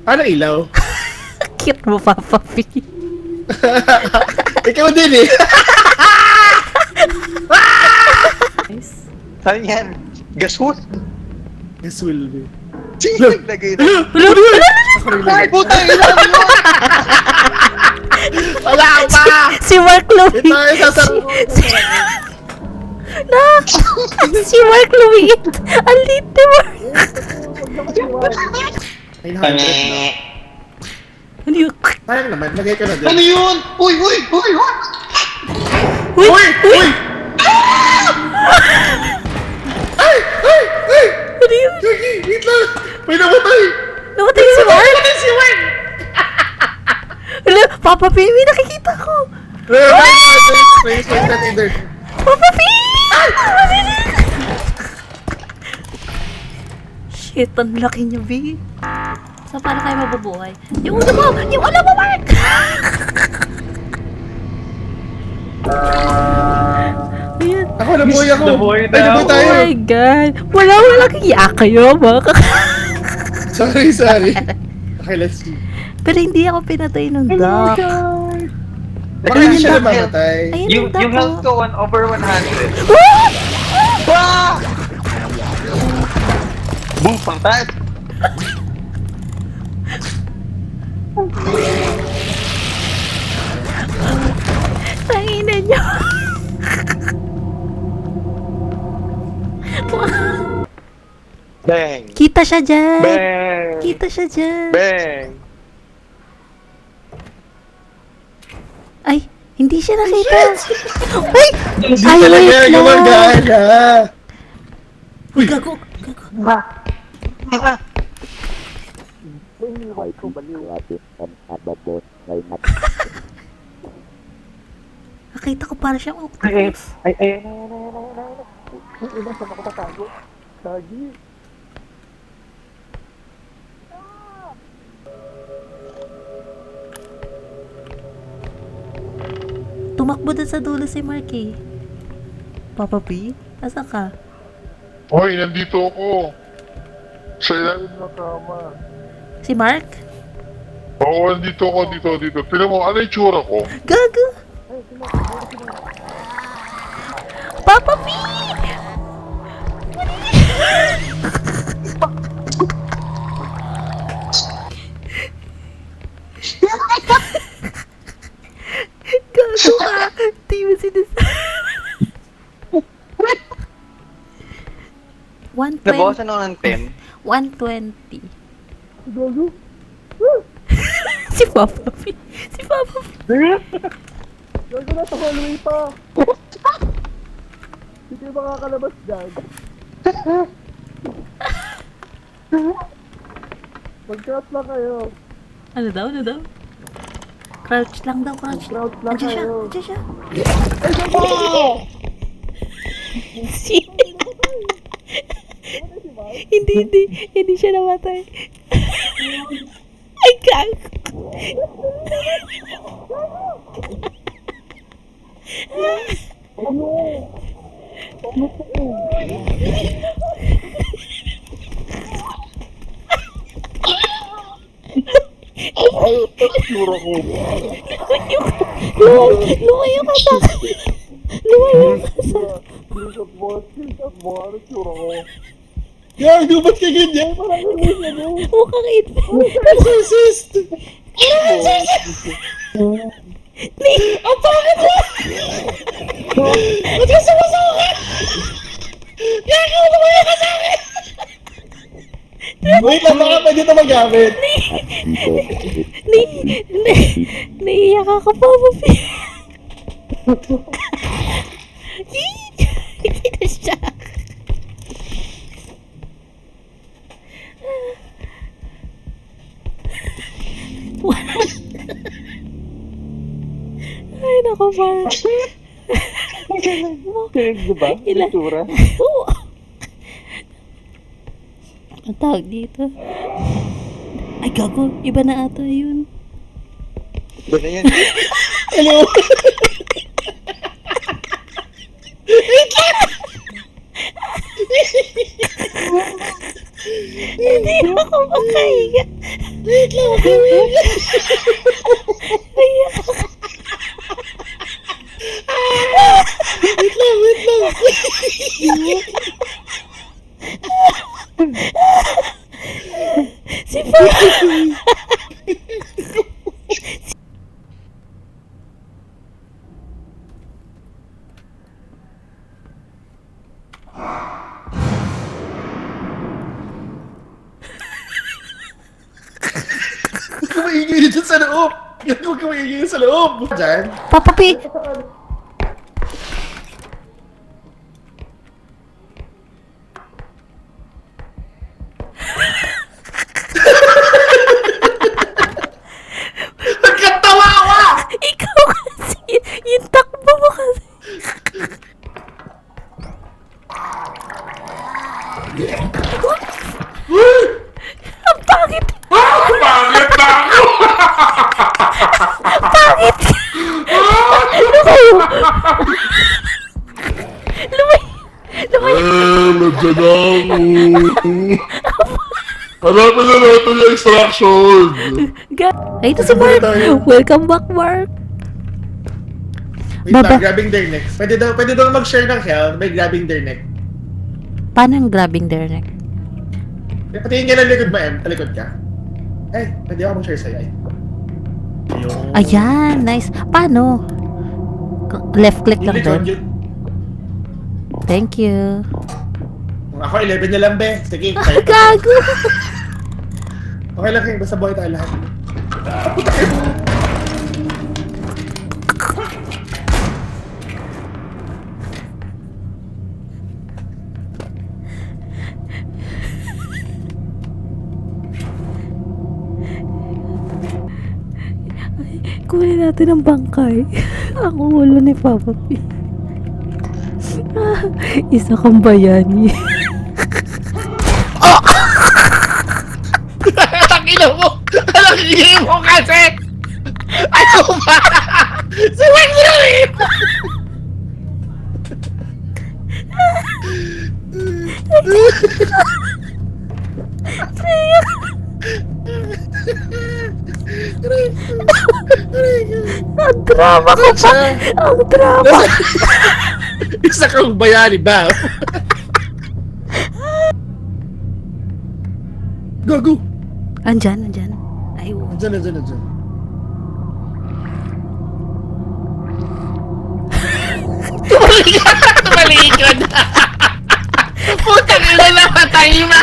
Ano ilaw? Cute mo, Papa P. Ikaw din eh. Nice. Ano yan? Gasol? Gasol eh. Sino naglagay na? Ay, puta! Ilan yun! Wala ka pa! Si Mark Lumit. Ito ay sasaro ko. Si Mark Lumit. Ang lit ni Mark. 900 na. Ano yun? Sayang naman, lagay ka na din. Ano yun? Uy! Uy! Uy! Uy! Uy! Uy! Ay! Ay! Ay! Ano yun? Jackie! Wait lang! May namatay! Namatay si Mark? Namatay si Mark! Ano? Papa P, may nakikita ko. Please, wait that either. Papa P! Shit, ang laki niyo, B. So, paano kayo mabubuhay? Yung ulo mo! Yung ulo mo, Mark! Ayan. Ako, nabuhay ako! Nabuhay na Ay, nabuhay ako. tayo! Oh my God! Walang kiya kayo, mga Sorry, sorry. Okay, let's see. Pero hindi ako pinatay ng duck. Baka hindi siya namamatay. Ayun Yung duck, health oh. ko, 1/100. Ah! Ah! Boom! Pangtat! Tanginan niyo. Bang! Kita siya dyan. Bang! Kita siya dyan. Bang! Ay, hindi siya nakita. Uy! Hindi Ay, talaga wait lang. gumagana. Uy, gago. Nakita ko para siyang octopus. Ay. Tumakbo dun sa dulo si Mark eh. Papa P? Asa ka? Hoy, nandito ako. Sa ilalim ng kama. Si Mark? Oo, nandito ako, dito. Tignan mo, ano yung tsura ko? Gago! Papa P! Gago ka! Di mo sinasabi. 120. Nabawasan ako ng 10. 120. Si Papa P. Si Papa P. Gago na sa hallway pa. Hindi kayo makakalabas dyan. Mag-crouch lang kayo. Ano daw? Crouch lang daw, crouch. Crouch lang Andiyan siya, kayo. andiyan siya. Ay, siya Si... hindi siya namatay. Ay, gago. Lumayo ka sa akin. Lumayo ka sa Gago, ba't ka ganyan? Parang mukhang ito. exorcist! Ang pangit mo! Ba't ka sumasukat? Gago, lumayo ka sa akin! Wait lang, baka pwede ito magamit. Naiiyak ako pa, Papi. Kita siya. Ay, nako, Mark. Diba? Ilan? Itsura? Oo. Ang tawag dito. Ay, gago. Iba na ata yun. Ba na yan? Hello? Hindi ako makahiga. Wait lang, wait. Wait lang. Si Papa. Kumaingay dyan sa loob! Huwag kumaingay sa loob! Diyan? Papa P. Nagkatawa! Ikaw kasi. Yung takbo mo kasi. Ang pangit. Bakit na ako? Pangit. Lumayo. Lumayo. Nandiyan ako. Hanapin na natin yung extraction. Ay, ito si Mark. Welcome back, Mark. Wait Baba. lang, grabbing their neck. Pwede daw mag-share ng health by grabbing their neck. Paano yung grabbing their neck? Patingin ka ng likod mo, Em. Talikod ka. Ay, pwede ako mag-share sa'yo. Ay. Ayun. Ayan, nice. Paano? Left click Yung lang likod, din. yun. Thank you. Ako, 11 na lang, be. Sige, tayo. Gago. Okay lang kayo, basta buhay tayo lahat. Kunin natin ang bangkay. Ang ulo ni Papa P. Isa kang bayani. Takina mo! Takina mo kasi! Ayaw ba? Suwag mo rin! Ang drama ko pa. Ang drama. Isa kang bayani ba? Gago! Andyan. Ay, oh. Andyan. Tumalikod! Putang ina na patay ma!